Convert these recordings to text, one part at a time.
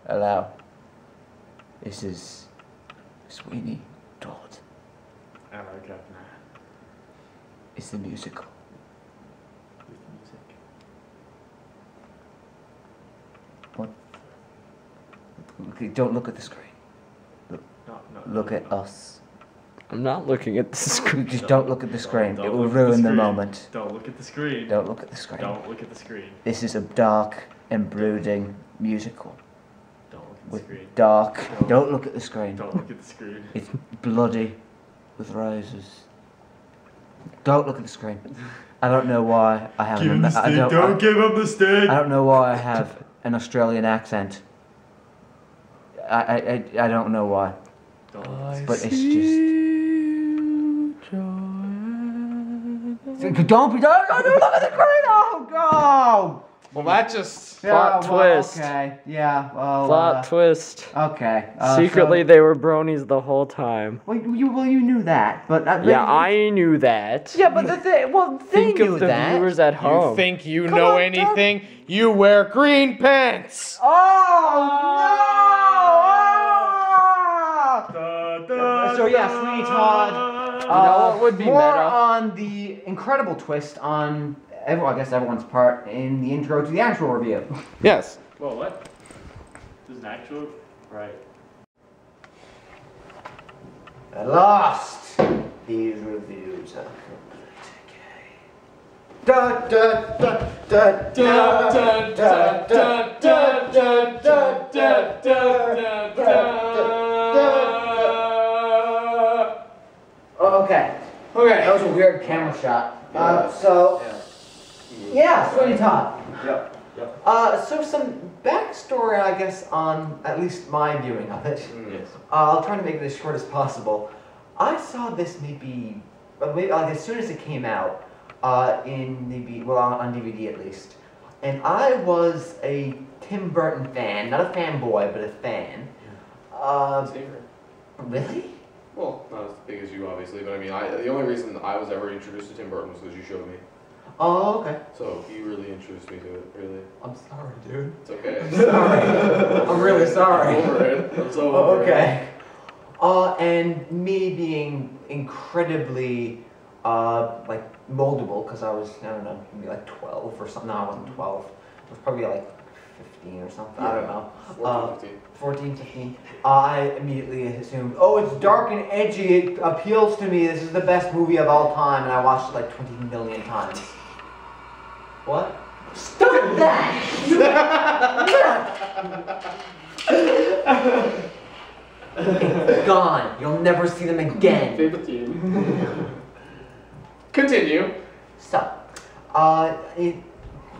Hello. This is Sweeney Todd. Hello, Governor. It's the musical. Who's the music? What? Okay, don't look at the screen. Look at us. I'm not looking at the screen. Just don't look at the screen. Don't It will look at the ruin the screen. moment. Don't look at the screen. Don't look at the screen. Don't look at the screen. This is a dark and brooding musical. Don't look at the With screen. dark. Don't look at the screen. Don't look at the screen. It's bloody with roses. Don't look at the screen. I don't know why I have Give him the stick. I Give him the stick. I don't know why I have an Australian accent. I don't know why. But it's just. Don't look at the screen! Oh, God! Well, that just... Plot twist. Okay, yeah, well... Plot twist. Okay. Secretly, they were bronies the whole time. Well, you knew that, but... Yeah, I knew that. Yeah, but they Think knew of the that. viewers at You home. think you Come know on, anything? You wear green pants! So yeah, Sweeney Todd. You know what would be more meta? on the incredible twist on, I guess everyone's part in the intro to the actual review. Yes. Whoa, what? This is an actual... Right. At last, these reviews are complete. Da da da da da da da da Okay. That was a weird camera shot. Yeah, Sweeney Todd. Yep. So some backstory, I guess, on at least my viewing of it. Yes. I'll try to make it as short as possible. I saw this maybe like as soon as it came out, on DVD at least. And I was a Tim Burton fan, not a fanboy, but a fan. Really? Well, not as big as you, obviously, but I mean, the only reason I was ever introduced to Tim Burton was because you showed me. Oh, okay. So, you really introduced me to it, really. I'm sorry, dude. It's okay. Sorry. I'm really sorry. I'm over it. I'm so over it. Okay. And me being incredibly, like, moldable, because I was, I don't know, maybe like 12 or something. No, I wasn't 12. I was probably like 15 or something. I don't know. 14, 15. I immediately assumed, oh, it's dark and edgy. It appeals to me. This is the best movie of all time. And I watched it like 20 million times. What? Stop that! Gone. You'll never see them again. 15. Continue. So, and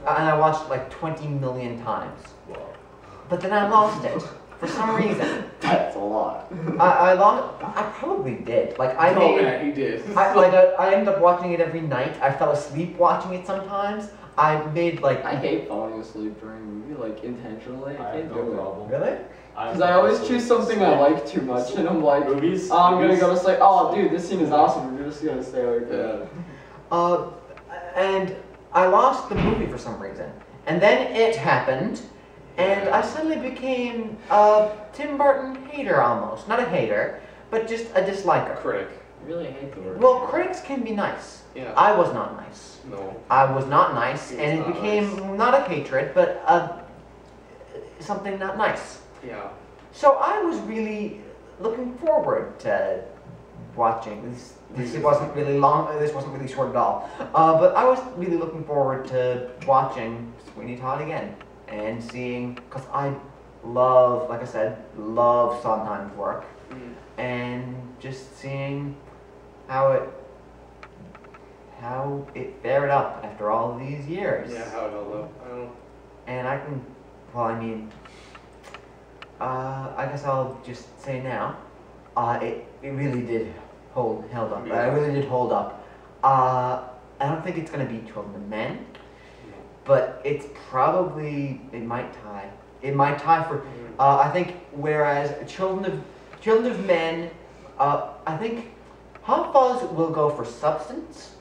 I watched it like 20 million times. But then I lost it for some reason. That's a lot. I probably did. Like I Oh, made. yeah, he did. I ended up watching it every night. I fell asleep watching it sometimes. I made like. I hate falling asleep during a movie, like intentionally. I can't do it. Really? Because I always choose something I like too much, and I'm like, Movies? oh, I'm gonna go to sleep. Oh, dude, this scene is awesome. We're just gonna stay like that. And I lost the movie for some reason. And then it happened, and I suddenly became a Tim Burton hater almost. Not a hater, but just a disliker. Critic. I really hate the word. Well, critics can be nice. Yeah. I was not nice. No. I was not nice, and it not became not a hatred, but something not nice. Yeah. So I was really looking forward to watching this. This wasn't really long. This wasn't really short at all. But I was really looking forward to watching Sweeney Todd again and seeing, because I love, like I said, love Sondheim's work, and just seeing how it fared up after all of these years. Yeah, how it held up. I don't know. And I can, well, I mean, I guess I'll just say now, it really did held up. Yeah. It really did hold up. I don't think it's gonna beat Children of Men, but it's probably, it might tie. It might tie for, I think, whereas Children of Men, I think Hot Fuzz will go for substance.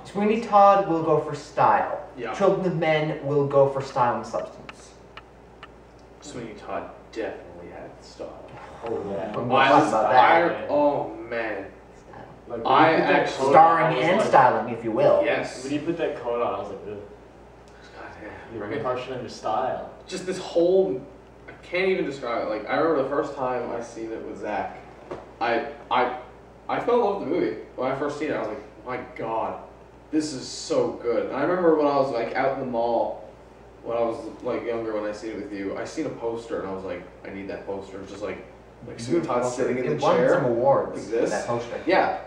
Sweeney Todd will go for style. Yeah. Children of Men will go for style and substance. Sweeney Todd definitely had style. Oh yeah. We'll talk about that. Oh man. Like, I when you put that actually- coat on, Starring I was and like- styling, if you will. Yes. When you put that coat on, I was like, ugh. Goddamn. You're harshing on your style. Just this whole, I can't even describe it. Like I remember the first time I seen it with Zach, I fell in love with the movie when I first seen it. I was like, my God, this is so good. And I remember when I was like out in the mall when I was like younger, when I seen it with you, I seen a poster and I was like, I need that poster. It was just like Sweeney Todd sitting in the It won chair. some awards. like this. That poster. Yeah.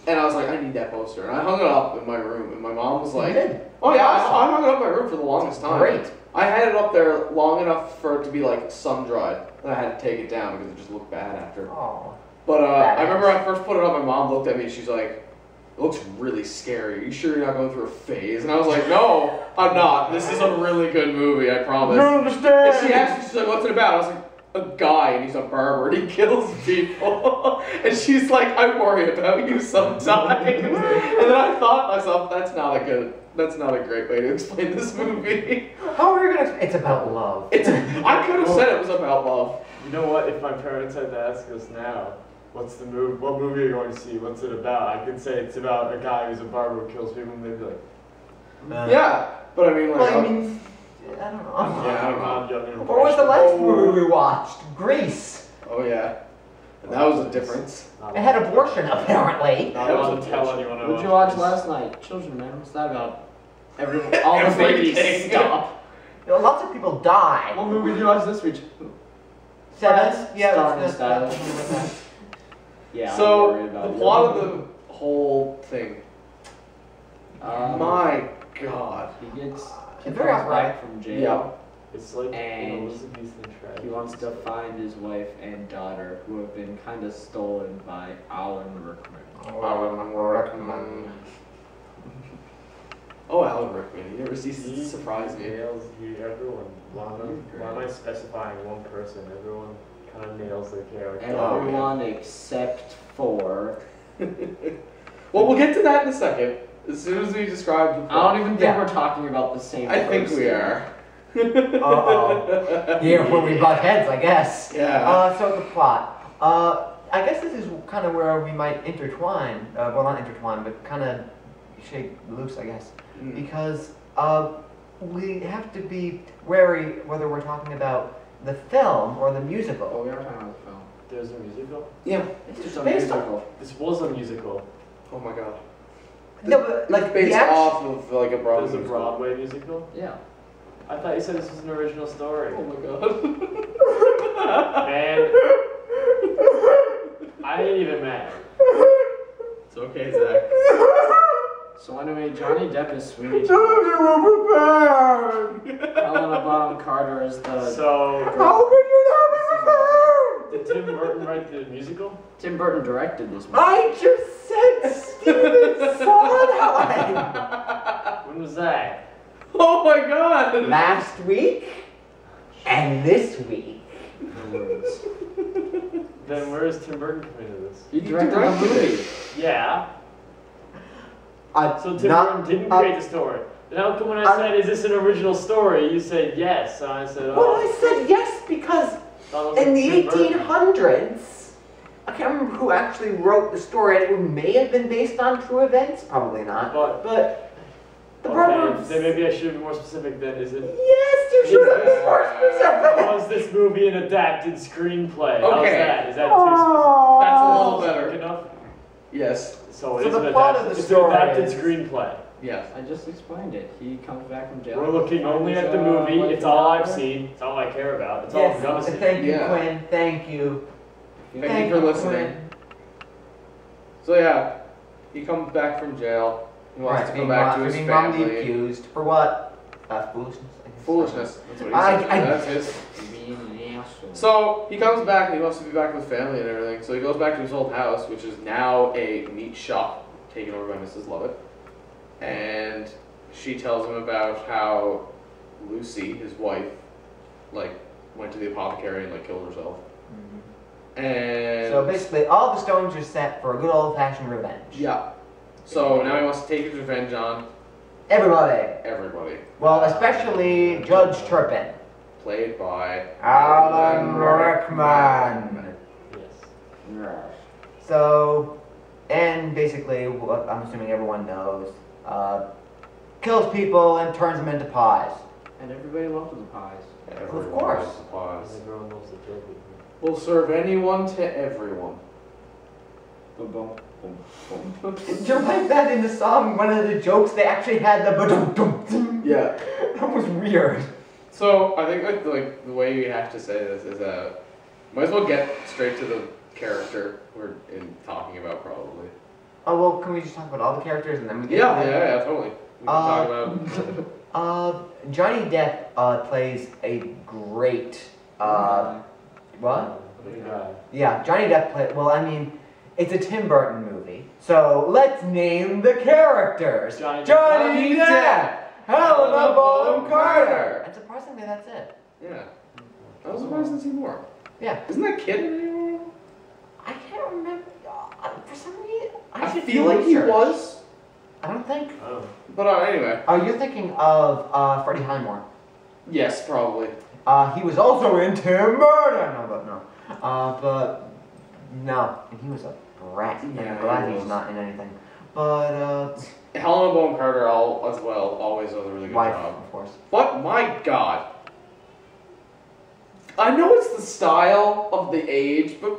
And I was like, I need that poster. And I hung it up in my room. And my mom was like, You did. oh yeah, I Awesome. hung it up in my room for the longest time. Great. I had it up there long enough for it to be like sun dried. And I had to take it down because it just looked bad after. Oh. But I Badass. remember I first put it up, my mom looked at me and she's like, it looks really scary. Are you sure you're not going through a phase? And I was like, no, I'm not. This is a really good movie, I promise. understand. And she asked me, she's like, what's it about? I was like, a guy and he's a barber and he kills people. And she's like, I worry about you sometimes. And then I thought to myself, that's not a great way to explain this movie. How are you gonna? It's about love. I could have said it was about love. You know what? If my parents had to ask us now, what's the movie? What movie are you going to see? What's it about? I could say it's about a guy who's a barber who kills people, and they'd be like, Yeah, but I mean, like, Well, I mean, I don't know. Yeah, I don't know. What was the last movie we watched? Grease. oh yeah, and that was a difference. It had abortion, apparently. Not allowed to tell anyone. I What'd you watched watch this. last night? Children, man. What's that about? All the Everything. babies stop. You know, lots of people die. What movie did you watch this week? Seven? Yeah, Starring that's style. something like that. Yeah. I'm So worried about the it. plot of the whole thing. My God. He gets. He Very comes upright. back from jail. Yeah. It's like And Elizabethan tragedy. He wants to find his wife and daughter, who have been kind of stolen by Alan Rickman. Alan Rickman. Oh, Alan Rickman. He never ceases to surprise me. Nails everyone. Why am I specifying one person? Everyone kind of nails their character. Everyone except for. Well, we'll get to that in a second. As soon as we describe the I plot. don't even think Yeah. we're talking about the same I think we person. are. Uh-oh. Here where we butt heads, I guess. Yeah. So the plot. I guess this is kind of where we might intertwine. Well, not intertwine, but kind of shake loose, I guess. Mm. Because we have to be wary whether we're talking about the film or the Oh, musical. we are talking about the film. There's a musical? Yeah. It's It's just a based on- musical. This was a musical. Oh my God. No, but like Based the action. off of like a Broadway. There's a musical. Broadway musical? Yeah. I thought you said this was an original story. Oh my God. Man, I ain't even mad. It's okay, Zach. So anyway, Johnny Depp is Sweeney Todd. Helena Bonham Carter is the. So, How could you not be prepared? did Tim Burton write the musical? Tim Burton directed this movie. I just said Steven Sondheim When was that? Oh my God. last week and this week. The words. Then where is Tim Burton come into this? He directed the directed movie. Yeah. So Tim Not- Burton didn't create the story. Then how come when I said, is this an original story, you said yes. And I said, Well, oh. I said yes because thought it was in like the Tim Burton. 1800s, I can't remember who actually wrote the story. It may have been based on true events, probably not. But, But the okay, Proverbs. then maybe I should be more specific then. Is it, Yes, you should have been more specific. was this movie an adapted screenplay? How's Okay. that? Is that Oh. That's a too little better. specific enough? Yes. So it So is the an plot of adapted, the it's an story adapted is- screenplay. Yes. I just explained it. He comes back from jail. We're looking only at the movie. It's all I've seen. It's all I care about. It's all I'm gonna Yes, see. thank you, Yeah. Quinn. Thank you. Thank you for listening. Quinn. So yeah, he comes back from jail. He wants to go back to his being wrongly family. accused for what? Foolishness. I guess. Foolishness. That's what he said. That's his. Being an asshole. So he comes back and he wants to be back with family and everything. So he goes back to his old house, which is now a meat shop taken over by Mrs. Lovett. And she tells him about how Lucy, his wife, like went to the apothecary and like killed herself. And So basically, all the stones are set for a good old-fashioned revenge. yeah. So now he wants to take his revenge on Everybody. everybody. Well, especially Judge Turpin. played by Alan Rickman. Yeah. So, and basically, what I'm assuming everyone knows, kills people and turns them into pies. And everybody loves the pies. Everyone course. loves the pies. Everyone loves the kill people. We'll serve anyone to everyone. Boom, boom, boom, boom. You're like that in the song, one of the jokes, they actually had the ba-dum-dum-dum. Yeah. That was weird. So I think like the way you have to say this is might as well get straight to the character we're talking about probably. Oh, well, can we just talk about all the characters and then we get Yeah, totally. We can talk about Johnny Depp plays a great, what? Big guy. Yeah, Johnny Depp well, I mean, it's a Tim Burton movie, so let's name the characters. Johnny Depp, Helena Bonham Carter. And surprisingly, that's it. yeah. I was surprised to see more. Yeah. Isn't that kid in anymore? I can't remember. For some reason, I should feel like he research. was. I don't think. Oh. But anyway. Oh, you're thinking of Freddie Highmore. Yes, probably. He was also in Tim Burton. But no, and he was a brat. Yeah, I'm glad he he's was. not in anything. But Helena Bonham Carter always does a really good wife, job. of course. But my God. I know it's the style of the age, but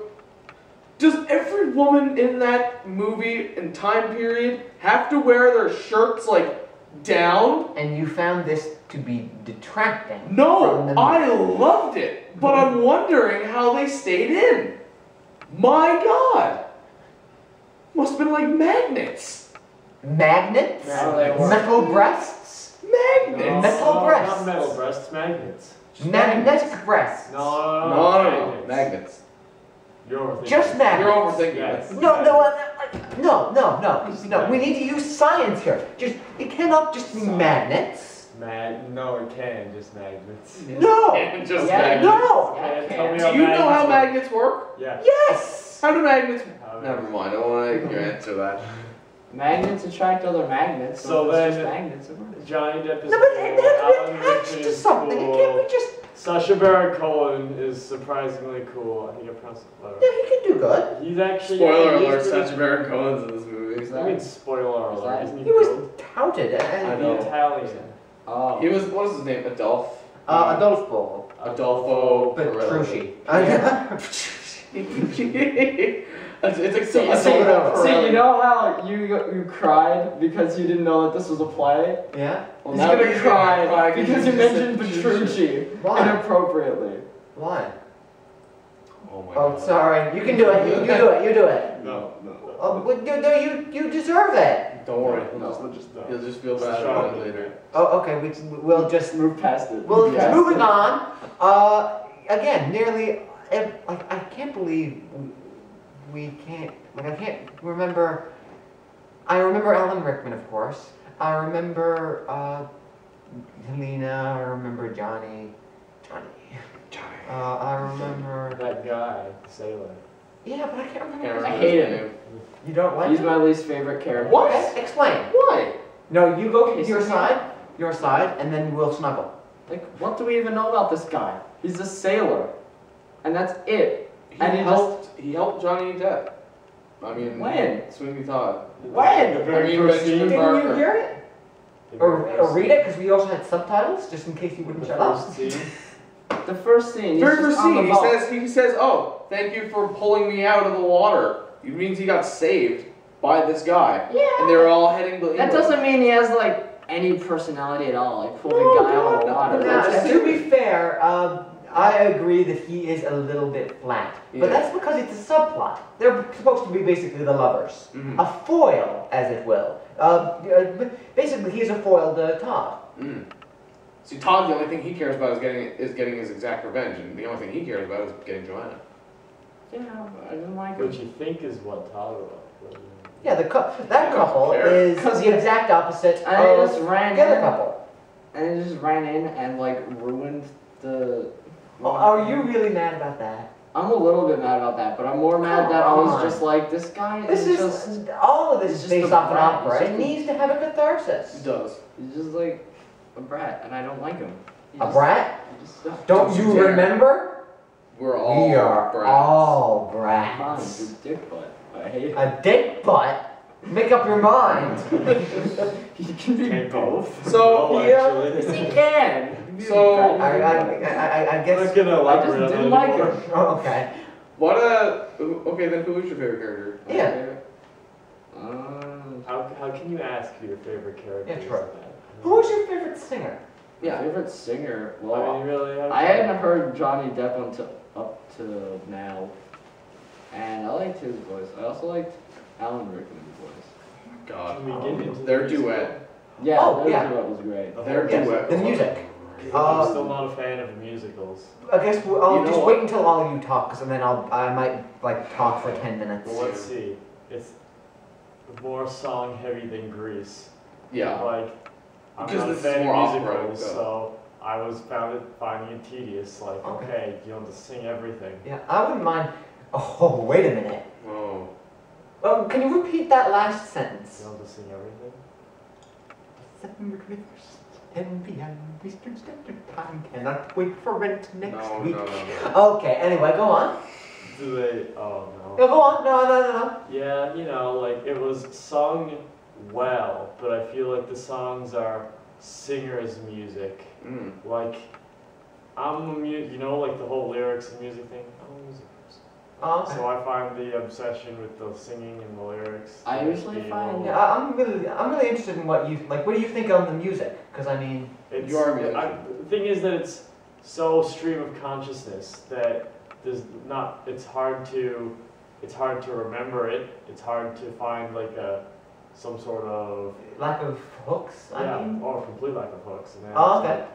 does every woman in that movie and time period have to wear their shirts like down? And you found this to be detracting. from No, the I loved it, but I'm wondering how they stayed in. My God. Must have been like magnets. Magnets? Magnets. Metal breasts? Magnets. Metal breasts. Not metal breasts, magnets. Magnetic breasts. No, magnets. You're overthinking. Just You're magnets. overthinking Yes. this. No. We need to use science here. It cannot just be magnets. No, it can, just magnets. No. Just Yeah, magnets. No. Okay, tell me Do how you know how work. magnets work? Yeah. Yes. How do magnets? How Never mind. I want to answer that. Magnets attract other magnets. So if it's then- just magnets. It works. Johnny Depp is No, but cool. it has to Alan be attached Rickman to is something. It cool. can't be just. Sacha Baron Cohen is surprisingly cool. I think I pronounced it Yeah, clever. he can do good. He's actually. Spoiler he's alert, really- Sacha Baron Cohen's in this movie. Is I mean, spoiler Is alert. that- Isn't he He was good? touted I and know. The Italian. Oh. He was, what is his name? Adolfo Adolfo Pirelli. Petrucci. It's like See, you know how you cried because you didn't know that this was a play? Yeah. Well, He's now gonna he's cry cry because you just mentioned said Petrucci Why? inappropriately. Why? Oh my Oh, God. sorry. You can do it. You do it. You do it. No. Oh, but you deserve it. Don't worry. We'll just You'll just feel bad about it later. Oh, okay. We'll just. Move past it. Well, Move past moving it. on. Again, nearly. I can't believe we can't. I can't remember. I remember Alan Rickman, of course. I remember Helena. I remember Johnny. I remember. That guy, the sailor. Yeah, but I can't remember. Can't his I remember name. hate his him. name. You don't like He's him? my least favorite character. What? Explain. Why? No, you go to Okay, your so- side, and then we'll snuggle. Like, what do we even know about this guy? He's a sailor. And that's it. And he He helped Johnny Depp. I mean, When? Sweeney Todd. When? The very I mean, first Benjamin scene. Didn't Barker. you hear it? The very Or first read it, because we also had subtitles, just in case you wouldn't The shut up. first scene. The first scene. He's Very just first on the scene, boat. he says, "Oh, thank you for pulling me out of the water." It means he got saved by this guy. Yeah. And they were all heading to That doesn't mean he has, like, any personality at all. Like, pulled No, a guy out of the no, water. no, That's Now, just to be fair, I agree that he is a little bit flat. Yeah. But that's because it's a subplot. They're supposed to be basically the lovers. Mhm. A foil, as it will. Basically, he's a foil to Todd. Mm. See, Todd, the only thing he cares about is getting his exact revenge, and the only thing he cares about is getting Joanna. Yeah, I didn't like Which it. you think is what Todd was. Yeah, that couple care. is the exact opposite And he of just ran the other in. couple. And he just ran in and, like, ruined the... Oh, are you really mad about that? I'm a little bit mad about that, but I'm more mad that I Come was on. just like, this guy This is is just... all of this he's is just based a off an brat. opera. He's It just a- needs to have a catharsis. He does. He's just like a brat, and I don't like him. A brat? Don't you dare. remember? We're all We are brats. all Come on, brats. your dick butt. I hate it. A dick butt? Make up your mind. You can be Can't both. So, Yes, he can. So, I I'm guess. not gonna elaborate on didn't that like anymore. it. Oh, okay. okay, then who is your favorite character? Yeah. How can you ask who your favorite character Yeah, is? true. then? Who was your favorite singer? Yeah. Favorite singer? I Well, mean, really, how I hadn't heard Johnny Depp until up to now, and I liked his voice. I also liked Alan Rickman's voice. God. Can we get into Their the musical? duet. Yeah, Oh, their yeah. duet was great. The Their whole- Yes, duet. the was music. I'm still not a fan of musicals. I guess I'll You know just what? wait until all of you talk, cause then I might like talk for 10 minutes. Well, let's see. It's more song heavy than Grease. Yeah. Like, I'm Because not a this is fan more of opera, musicals, so. so I was finding it tedious. Like, Okay. okay, you don't have to sing everything. Yeah, I wouldn't mind. Oh, wait a minute. Oh. Can you repeat that last You sentence? don't have to sing everything. September 21st, 10 p.m. Eastern Standard Time. Cannot wait for rent next No, week. no, no, no. Okay, anyway, go on. Do they? Oh no. No, go on. No. Yeah, you know, like it was sung well, but I feel like the songs are singers' music. Mm. Like, you know, like the whole lyrics and music thing. I'm a music person. Oh, okay. So I find the obsession with the singing and the lyrics. I to usually be find- a little- Yeah, I'm really interested in what you like. What do you think on the music? Because I mean, It's, You are a musician. The thing is that it's so stream of consciousness that it's hard to remember it. It's hard to find like some sort of lack of hooks. I mean, or complete lack of hooks. And then Oh, it's okay. like,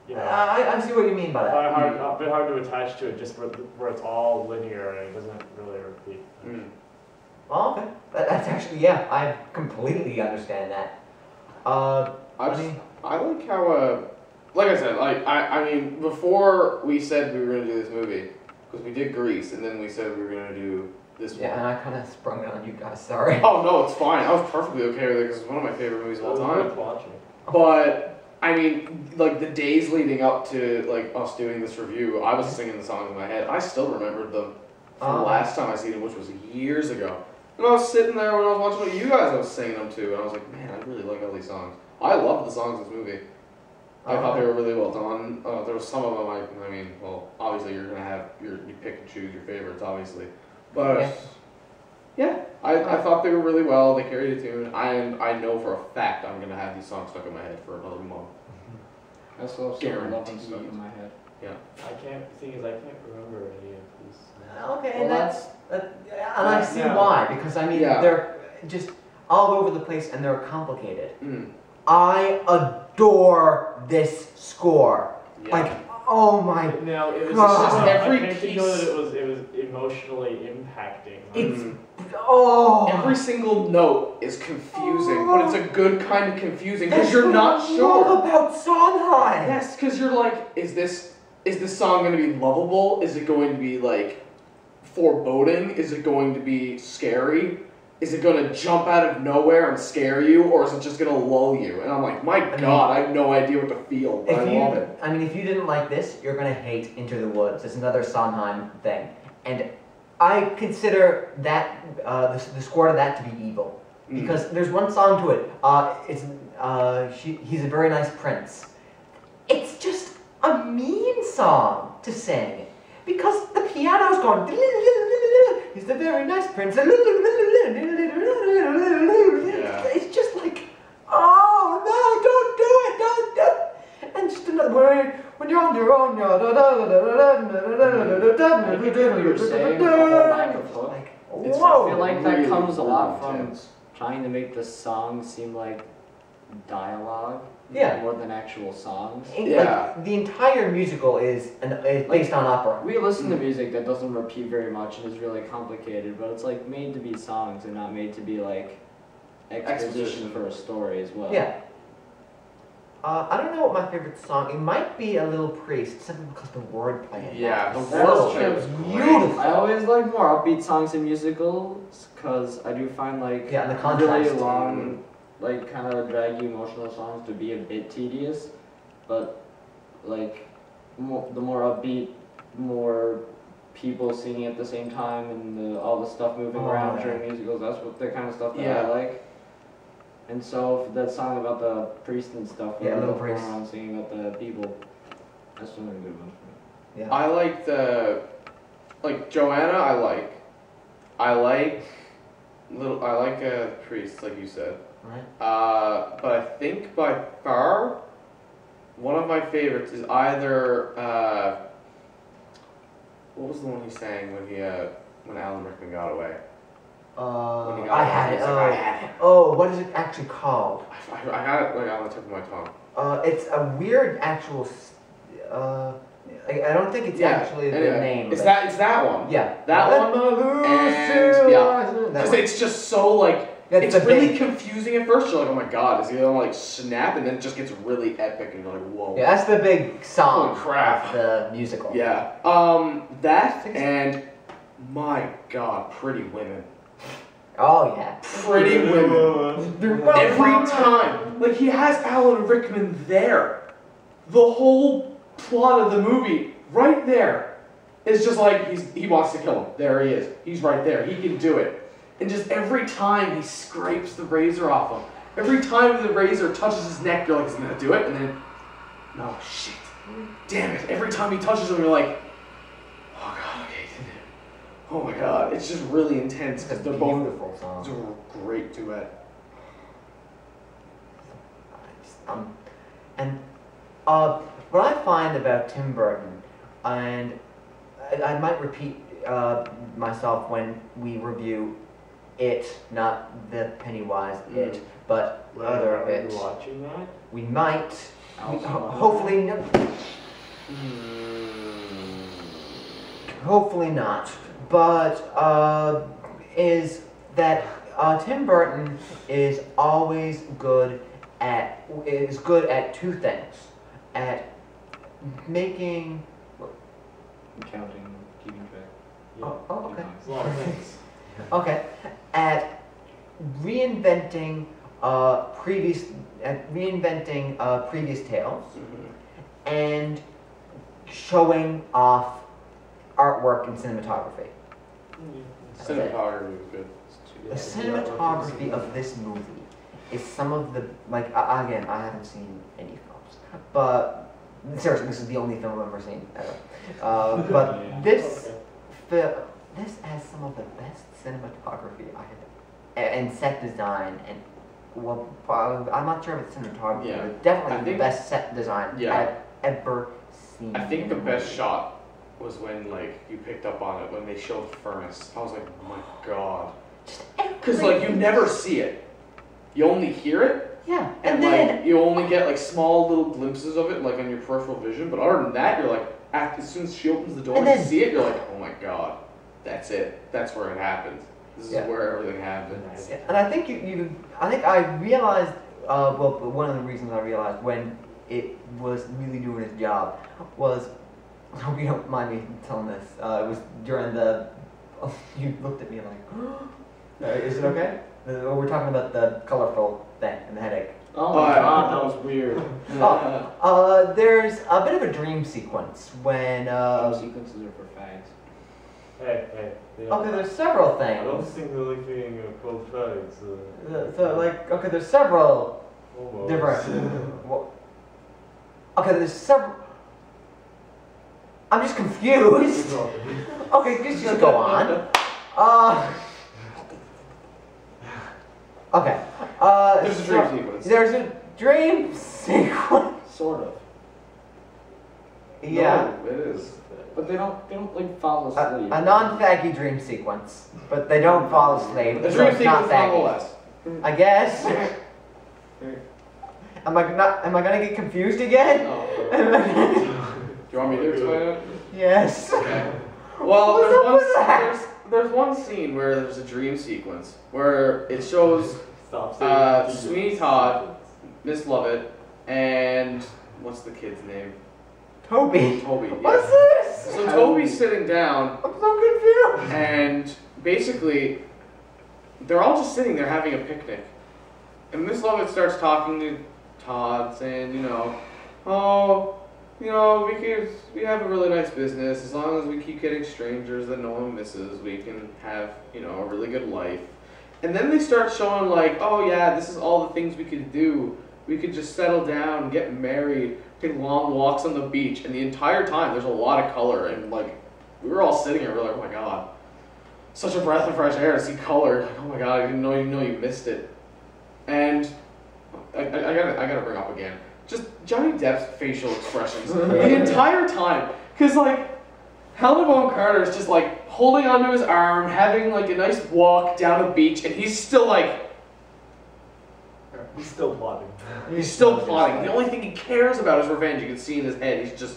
you know, I see what you mean by that. a bit hard to attach to it just where it's all linear and it doesn't really repeat. Mm. Oh, okay. That's actually, yeah, I completely understand that. I like how, like I said, I mean, before we said we were going to do this movie, because we did Grease, and then we said we were going to do this one. Yeah, and I kind of sprung it on you guys, sorry. Oh, no, it's fine. I was perfectly okay with it, because it's one of my favorite movies of all It was time. worth watching. But, I mean, like, the days leading up to, like, us doing this review, I was singing the songs in my head. I still remembered them from the last time I seen them, which was years ago. And I was sitting there when I was watching you guys, I was singing them too, and I was like, man, I really like all these songs. I love the songs in this movie. I thought they were really well done. There was some of them, I mean, well, obviously you're going to have, you pick and choose your favorites, obviously. But, yeah, I thought they were really well, they carried a tune, and I know for a fact I'm going to have these songs stuck in my head for another month. I still have some love and stuff Guaranteed. in my head. The thing is, I can't remember any of these. Okay, Well, and and I see Yeah. why, because I mean, Yeah. they're just all over the place and they're complicated. Mm. I adore this score. Yeah. Like, oh my, No, it was God. just Every I can't think piece- of it was emotionally impacting. it's, Mm. oh. Every single note is confusing, but it's a good kind of confusing because That's you're what not I sure. love about Sondheim. Yes, because you're like, is this song going to be lovable? Is it going to be like foreboding? Is it going to be scary? Is it going to jump out of nowhere and scare you, or is it just going to lull you? And I'm like, my God, I have no idea what to feel, but I love it. I mean, if you didn't like this, you're gonna hate Into the Woods. It's another Sondheim thing, and I consider that the score to that to be evil because there's one song to it. He's a very nice prince. It's just a mean song to sing because the piano's going. He's a very nice prince. It's just like, oh no, don't do it, don't. And just another way when you're on your own. I get what you're saying, the whole lack of hook. Like, It's whoa. I feel like that really, comes a lot really from intense. trying to make the song seem like dialogue Yeah. more than actual songs. Yeah. Like, the entire musical is based on opera. We listen to music that doesn't repeat very much and is really complicated, but it's like made to be songs and not made to be like exposition for a story as well. Yeah. I don't know what my favorite song. It might be A Little Priest, simply because the wordplay. in Yeah, that the is That's wordplay so was beautiful. I always like more upbeat songs in musicals because I do find like Yeah, and the really contrast. long, like kind of draggy emotional songs to be a bit tedious, but like the more upbeat, more people singing at the same time, and all the stuff moving around during musicals. That's what the kind of stuff that I like. And so that song about the priest and stuff, where Little they're going Priest. around singing about the people. That's one of the good ones for me. Yeah. I like Joanna. I like Priest, like you said. Right. But I think by far one of my favorites is either what was the one he sang when Alan Rickman got away? When he got I away, had he's it. like, I had it. Oh, what is it actually called? I had it like on the tip of my tongue. It's a weird actual. I don't think it's actually the name. It's but- it's that one. Yeah. That one. And yeah, because it's just so like. That's It's the really big- confusing at first. You're like, oh my god, is he gonna like snap? And then it just gets really epic, and you're like, whoa. Yeah, that's the big song Holy crap. of the musical. Yeah. That and my god, Pretty Women. Oh yeah. Pretty Women. Every time, like he has Alan Rickman there. The whole plot of the movie, right there, is just like he wants to kill him. There he is. He's right there. He can do it. And just every time he scrapes the razor off him, every time the razor touches his neck, you're like, is he gonna do it? And then, no, shit. Damn it. Every time he touches him, you're like, oh god, okay, he did it. Oh my god. It's just really intense because they're both Beautiful song. it's a great duet. And what I find about Tim Burton, and I might repeat myself when we review It, not the Pennywise It, but other Are It. you watching that? We might, Also- hopefully, hopefully not, but is that Tim Burton is always good at two things, at making. Counting, keeping track. Oh, okay. It's a lot of things. Okay, at reinventing previous tales and showing off artwork and cinematography. That's it. Cinematography was good. The cinematography of this movie is some of the again, I haven't seen any films, but seriously, this is the only film I've ever seen ever. But Yeah. this has some of the best cinematography and set design, and well, I'm not sure if it's cinematography, Yeah. but definitely I the think- best set design Yeah. I've ever seen. I think in the a best movie. shot was when like you picked up on it when they showed the furnace. I was like, oh my god. Because like you never see it. You only hear it, Yeah, and then like you only get like small little glimpses of it like on your peripheral vision. But other than that, you're like, as soon as she opens the door And and you then- see it, you're like, oh my god, that's it. That's where it happens. This is Yeah. where everything happens. Yeah, and I think I think I realized, well, one of the reasons I realized when it was really doing its job was, I hope you don't mind me telling this, it was during the, you looked at me like, is it okay? We're talking about the colorful thing and the headache. Oh But- my god, that was weird. There's a bit of a dream sequence when, Dream sequences are for fags. Hey. okay, there's several I don't things. think they're like being cold fags. So like, okay, there's several Almost. different. Well, okay, there's several. I'm just confused. Okay, just go on. Okay. There's a dream sequence. There's a dream sequence. Sort of. Yeah. No, it is. But they don't like fall asleep. A non-faggy dream sequence, but they don't fall asleep. The so dream it's not sequence faggy. nonetheless. I guess. Am I gonna get confused again? No. Do you want me to explain it? Yes. Okay. Well, What's up with that? there's one scene where there's a dream sequence where it shows Stop saying Sweeney Todd, Miss Lovett, and what's the kid's name? Toby. Toby. What's Yeah. this? So Toby's sitting down, I'm so confused. and basically, they're all just sitting there having a picnic. And Miss Lovett starts talking to Todd, saying, you know, oh, you know, we have a really nice business. As long as we keep getting strangers that no one misses, we can have, you know, a really good life. And then they start showing like, oh yeah, this is all the things we could do. We could just settle down, get married, take long walks on the beach, and the entire time there's a lot of color, and like we were all sitting here, we're like, oh my god, such a breath of fresh air to see color. Like, oh my god, I didn't know you missed it. And I gotta bring up again, just Johnny Depp's facial expressions the entire time, because like Helena Bonham Carter is just like holding onto his arm, having like a nice walk down the beach, and he's still like. He's still plotting. He's still plotting. The only thing he cares about is revenge. You can see in his head. He's just.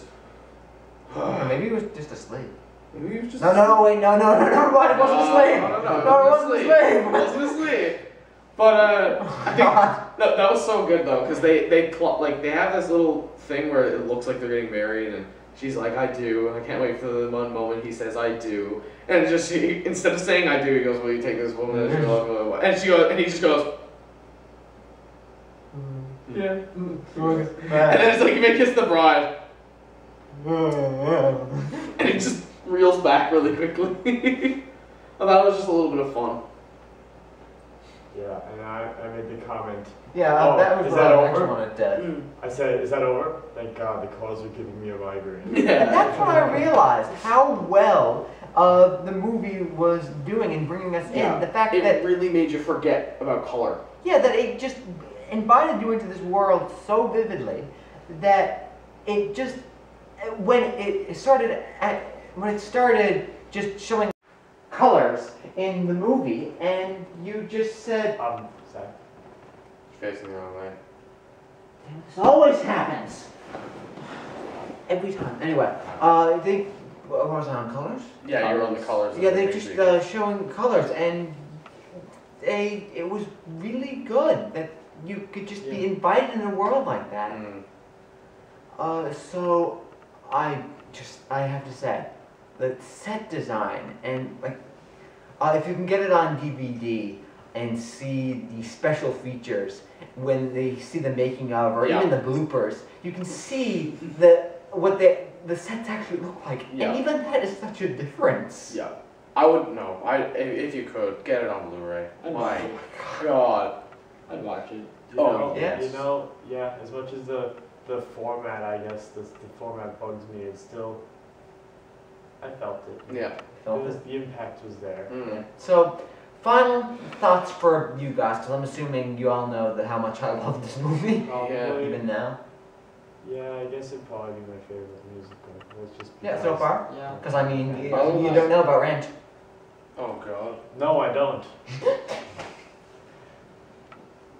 Maybe he was just asleep. Maybe he was just. No, wait, no, never mind. It wasn't asleep. No, it wasn't asleep. It wasn't asleep. But I think that was so good though, because they have this little thing where it looks like they're getting married, and she's like, I do, and I can't wait for the one moment he says I do, and just instead of saying I do, he goes, will you take this woman? And she goes, and she goes, and he just goes. Yeah. And then it's like, you may kiss the bride. And it just reels back really quickly. I thought it was just a little bit of fun. Yeah, and I made the comment. Yeah, Oh, that was is what that I over? actually wanted to. I said, is that over? Thank God, the calls are giving me a migraine. Yeah. And that's when I realized how well the movie was doing in bringing us in. The fact it that really made you forget about color. that it just invited you into this world so vividly that it just when it started just showing colors in the movie, and you just said, Zach. You're facing the wrong way. this always happens every time. Anyway, I think what was I on colors? Yeah, you're on the colors. Yeah, they just showing colors, and it was really good that you could just be invited in a world like that. So I have to say, the set design and like, if you can get it on DVD and see the special features when they see the making of, or even the bloopers, you can see what the sets actually look like, and even that is such a difference. Yeah, I would know. If you could get it on Blu-ray. My God, I'd watch it. yes. You know, yeah, as much as the format, I guess, the format bugs me, it's still, I felt it. Yeah. The impact was there. Yeah. So, final thoughts for you guys, because I'm assuming you all know how much I love this movie, Probably, even now. yeah, I guess it'd probably be my favorite musical. It's just Yeah, so far. Yeah. Because I mean, you don't know about Rent. Oh God. No, I don't.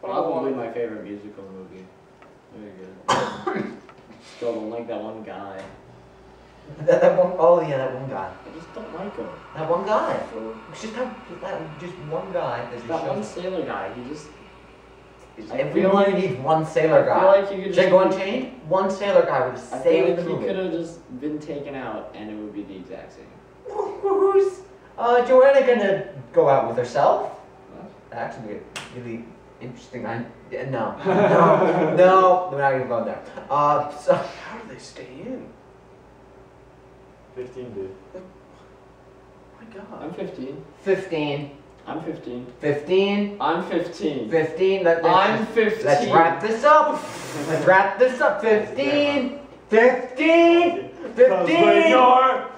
Probably my favorite musical movie. Very good. Still don't like that one guy. That one, oh yeah, that one guy. I just don't like him. That one guy. It's just just one guy. That one sailor guy. He just. Every movie needs one sailor guy. I feel like you could just. Django Unchained, one sailor guy would have I feel saved like the he movie. could have just been taken out, and it would be the exact same. Who's Joanna gonna go out with herself? That actually be a really interesting. No, we're not gonna go there. So How do they stay in? 15, dude. Oh my God. I'm 15. 15. I'm 15. 15. I'm 15. 15. I'm 15. Let's wrap this up. Let's wrap this up. 15. 15. 'Cause when 15. you're